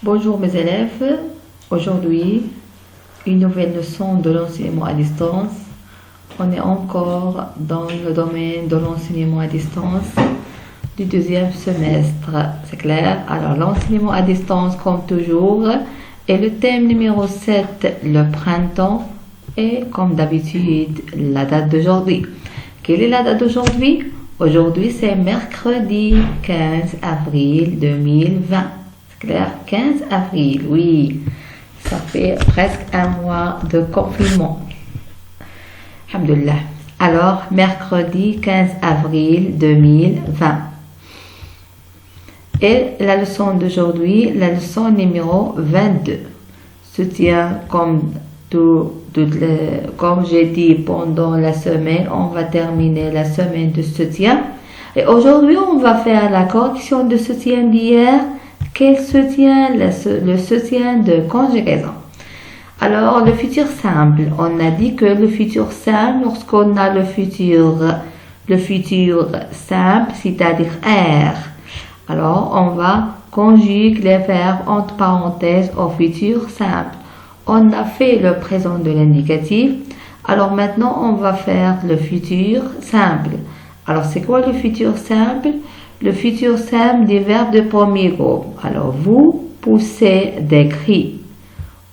Bonjour mes élèves, aujourd'hui une nouvelle leçon de l'enseignement à distance. On est encore dans le domaine de l'enseignement à distance du deuxième semestre, c'est clair? Alors l'enseignement à distance comme toujours est le thème numéro 7, le printemps, et comme d'habitude la date d'aujourd'hui. Quelle est la date d'aujourd'hui? Aujourd'hui c'est mercredi 15 avril 2020. Clair, 15 avril, oui, ça fait presque un mois de confinement. Alhamdulillah. Alors, mercredi 15 avril 2020. Et la leçon d'aujourd'hui, la leçon numéro 22, se tient comme j'ai dit pendant la semaine, on va terminer la semaine de soutien. Et aujourd'hui, on va faire la correction de soutien d'hier. Quel soutien? Le soutien de conjugaison. Alors, le futur simple. On a dit que le futur simple, lorsqu'on a le futur simple, c'est-à-dire R. Alors, on va conjuguer les verbes entre parenthèses au futur simple. On a fait le présent de l'indicatif. Alors, maintenant, on va faire le futur simple. Alors, c'est quoi le futur simple? Le futur simple des verbes de premier groupe. Alors, vous poussez des cris.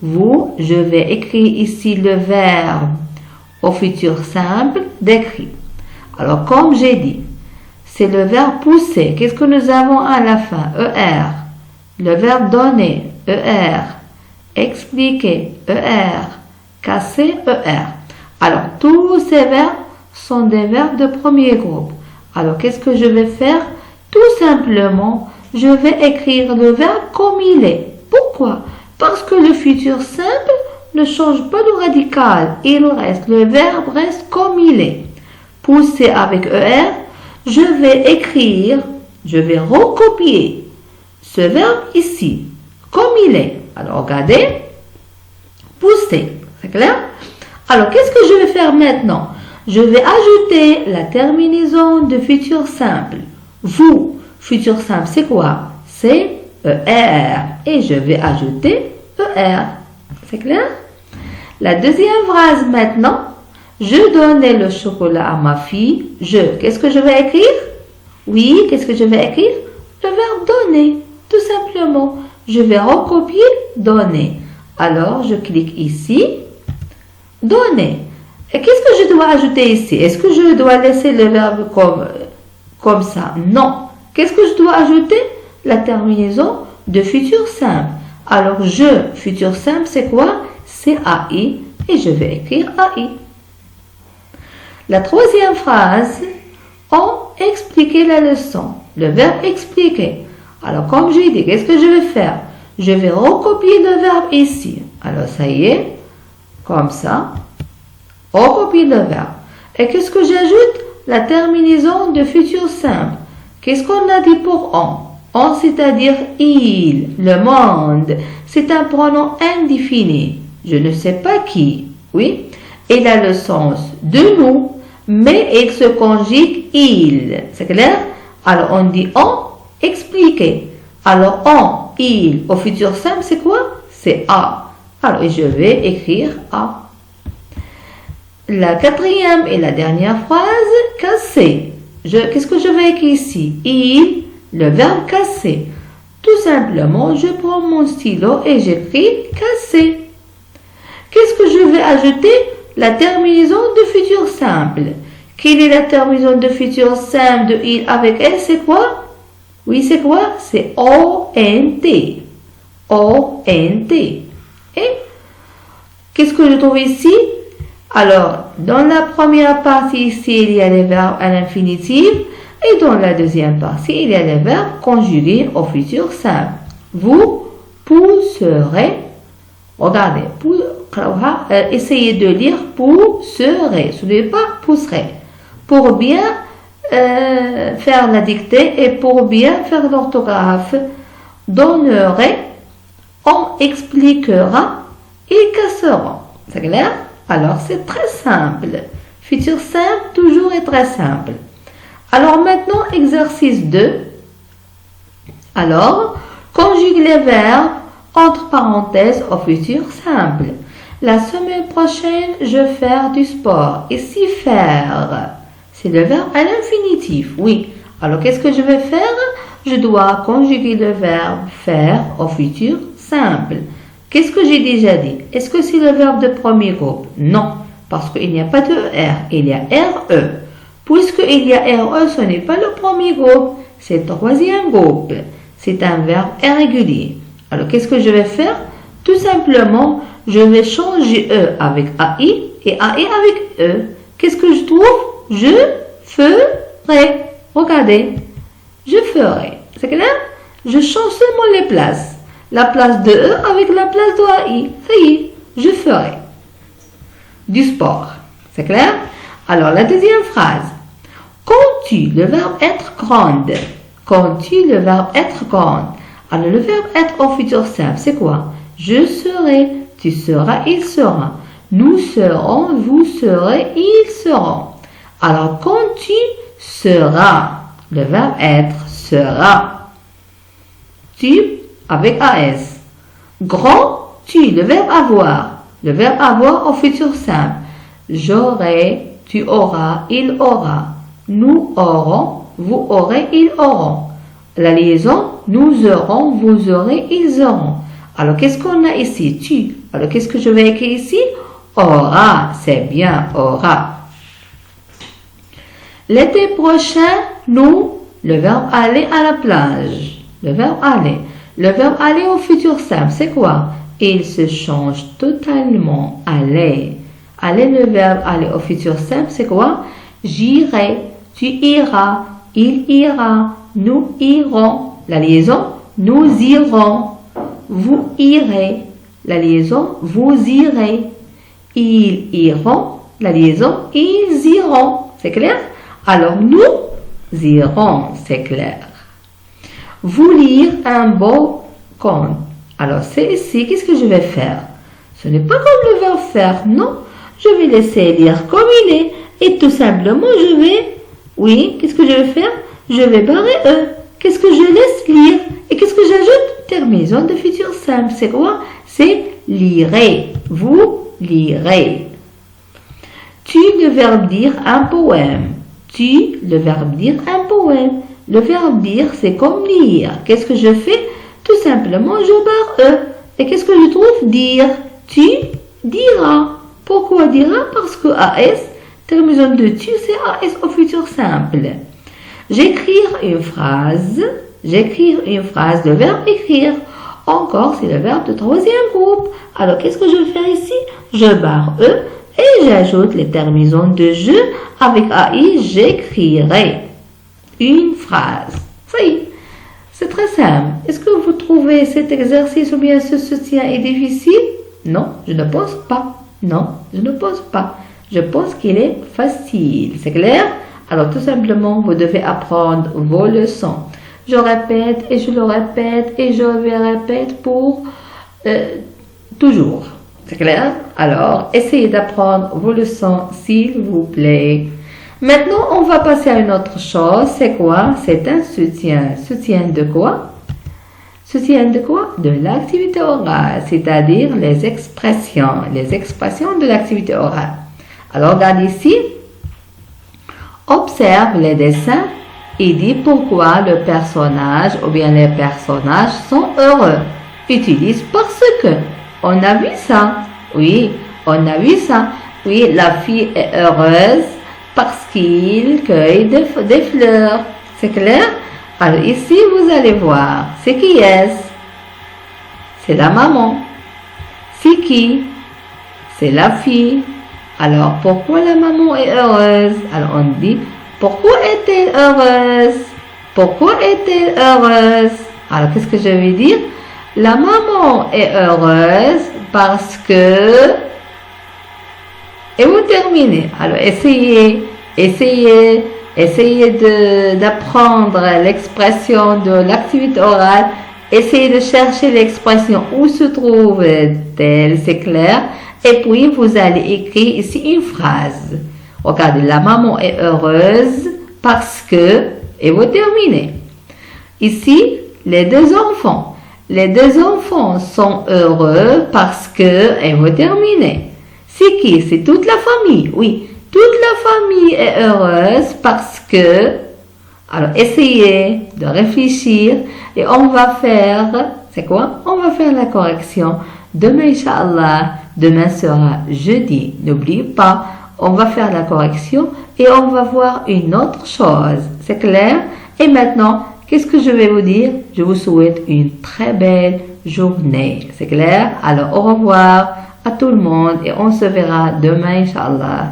Vous, je vais écrire ici le verbe au futur simple des cris. Alors, comme j'ai dit, c'est le verbe pousser. Qu'est-ce que nous avons à la fin? ER. Le verbe donner, ER. Expliquer, ER. Casser, ER. Alors, tous ces verbes sont des verbes de premier groupe. Alors, qu'est-ce que je vais faire? Tout simplement, je vais écrire le verbe comme il est. Pourquoi? Parce que le futur simple ne change pas de radical. Le verbe reste comme il est. Pousser avec ER, je vais recopier ce verbe ici, comme il est. Alors, regardez, pousser, c'est clair? Alors, qu'est-ce que je vais faire maintenant? Je vais ajouter la terminaison de futur simple. Vous, futur simple, c'est quoi? C'est ER. Et je vais ajouter ER. C'est clair? La deuxième phrase maintenant. Je donnais le chocolat à ma fille. Qu'est-ce que je vais écrire? Oui, qu'est-ce que je vais écrire? Le verbe donner. Tout simplement. Je vais recopier donner. Alors, je clique ici. Donner. Et qu'est-ce que je dois ajouter ici? Est-ce que je dois laisser le verbe comme ça? Non. Qu'est-ce que je dois ajouter? La terminaison de futur simple. Alors, futur simple, c'est quoi? C'est AI et je vais écrire AI. La troisième phrase, on expliquait la leçon. Le verbe expliquer. Alors, comme j'ai dit, qu'est-ce que je vais faire? Je vais recopier le verbe ici. Alors, ça y est, comme ça. Recopier le verbe. Et qu'est-ce que j'ajoute? La terminaison de futur simple. Qu'est-ce qu'on a dit pour on? On, c'est-à-dire il, le monde. C'est un pronom indéfini. Je ne sais pas qui. Oui. Il a le sens de nous, mais il se conjugue il. C'est clair? Alors, on dit on, expliquer. Alors, on, il, au futur simple, c'est quoi? C'est a. Alors, je vais écrire a. La quatrième et la dernière phrase, casser. Qu'est-ce que je vais écrire ici? Il, le verbe casser. Tout simplement, je prends mon stylo et j'écris casser. Qu'est-ce que je vais ajouter? La terminaison de futur simple. Quelle est la terminaison de futur simple de il avec elle? C'est quoi? Oui, c'est quoi? C'est O-N-T. O-N-T. Et qu'est-ce que je trouve ici? Alors, dans la première partie ici, il y a les verbes à l'infinitif. Et dans la deuxième partie, il y a les verbes conjugués au futur simple. Vous pousserez. Regardez, essayez de lire pousserez. Ce n'est pas pousserez. Pour bien faire la dictée et pour bien faire l'orthographe, donnerait, on expliquera, ils casseront. C'est clair? Alors, c'est très simple. Futur simple, toujours est très simple. Alors, maintenant, exercice 2. Alors, conjugue les verbes entre parenthèses au futur simple. La semaine prochaine, je vais faire du sport. Ici, faire, c'est le verbe à l'infinitif, oui. Alors, qu'est-ce que je vais faire? Je dois conjuguer le verbe faire au futur simple. Qu'est-ce que j'ai déjà dit? Est-ce que c'est le verbe de premier groupe? Non, parce qu'il n'y a pas de R, il y a RE. Puisqu'il y a RE, ce n'est pas le premier groupe, c'est le troisième groupe. C'est un verbe irrégulier. Alors, qu'est-ce que je vais faire? Tout simplement, je vais changer E avec AI et AI avec E. Qu'est-ce que je trouve? Je ferai. Regardez, je ferai. C'est clair? Je change seulement les places. La place de E avec la place de AI. Ça y est, je ferai. Du sport. C'est clair? Alors, la deuxième phrase. Quand-tu, le verbe être grande. Quand-tu, le verbe être grande. Alors, le verbe être au futur simple, c'est quoi? Je serai, tu seras, il sera. Nous serons, vous serez, ils seront. Alors, quand tu seras, le verbe être sera. Tu avec AS. Grand, tu, le verbe avoir. Le verbe avoir au futur simple. J'aurai, tu auras, il aura. Nous aurons, vous aurez, ils auront. La liaison, nous aurons, vous aurez, ils auront. Alors, qu'est-ce qu'on a ici? Tu. Alors, qu'est-ce que je vais écrire ici? Aura, c'est bien, aura. L'été prochain, nous, le verbe aller à la plage. Le verbe aller. Le verbe aller au futur simple, c'est quoi? Il se change totalement. Aller. Aller, le verbe aller au futur simple, c'est quoi? J'irai, tu iras, il ira, nous irons. La liaison, nous irons. Vous irez. La liaison, vous irez. Ils iront. La liaison, ils iront. C'est clair? Alors, nous irons. C'est clair. Vous lire un beau conte. Alors, c'est ici, qu'est-ce que je vais faire? Ce n'est pas comme le verbe faire, non. Je vais laisser lire comme il est. Et tout simplement, je vais, oui, qu'est-ce que je vais faire? Je vais barrer E. Qu'est-ce que je laisse lire? Et qu'est-ce que j'ajoute? Terminaison de futur simple. C'est quoi? C'est lirez. Vous lirez. Tu, le verbe dire un poème. Tu, le verbe dire un poème. Le verbe dire, c'est comme lire. Qu'est-ce que je fais? Tout simplement, je barre E. Et qu'est-ce que je trouve? Dire. Tu diras. Pourquoi dira? Parce que AS, terminaison de tu, c'est AS au futur simple. J'écrire une phrase. J'écrire une phrase, le verbe écrire. Encore, c'est le verbe de troisième groupe. Alors, qu'est-ce que je vais faire ici? Je barre E et j'ajoute les terminaisons de je avec AI. J'écrirai une phrase. Ça y est, c'est très simple. Est-ce que vous trouvez cet exercice ou bien ce soutien est difficile? Non, je ne pense pas. Non, je ne pense pas. Je pense qu'il est facile. C'est clair? Alors, tout simplement, vous devez apprendre vos leçons. Je répète et je le répète et je vais répéter pour toujours. C'est clair? Alors, essayez d'apprendre vos leçons, s'il vous plaît. Maintenant, on va passer à une autre chose. C'est quoi? C'est un soutien. Soutien de quoi? Soutien de quoi? De l'activité orale, c'est-à-dire les expressions de l'activité orale. Alors, regarde ici. Observe les dessins et dis pourquoi le personnage ou bien les personnages sont heureux. Utilise parce que. On a vu ça. Oui, on a vu ça. Oui, la fille est heureuse parce qu'il cueille des fleurs. C'est clair? Alors ici, vous allez voir. C'est qui est-ce? C'est la maman. C'est qui? C'est la fille. Alors, pourquoi la maman est heureuse? Alors, on dit, pourquoi est-elle heureuse? Pourquoi est-elle heureuse? Alors, qu'est-ce que je vais dire? La maman est heureuse parce que... Et vous terminez. Alors, essayez d'apprendre l'expression de l'activité orale. Essayez de chercher l'expression où se trouve-t-elle, c'est clair. Et puis, vous allez écrire ici une phrase. Regardez, la maman est heureuse parce que... Et vous terminez. Ici, les deux enfants. Les deux enfants sont heureux parce que, et vous terminez. C'est qui? C'est toute la famille. Oui, toute la famille est heureuse parce que, alors essayez de réfléchir et on va faire, c'est quoi? On va faire la correction. Demain, Inch'Allah, demain sera jeudi. N'oubliez pas, on va faire la correction et on va voir une autre chose. C'est clair? Et maintenant, qu'est-ce que je vais vous dire? Je vous souhaite une très belle journée. C'est clair? Alors, au revoir à tout le monde et on se verra demain, Inch'Allah.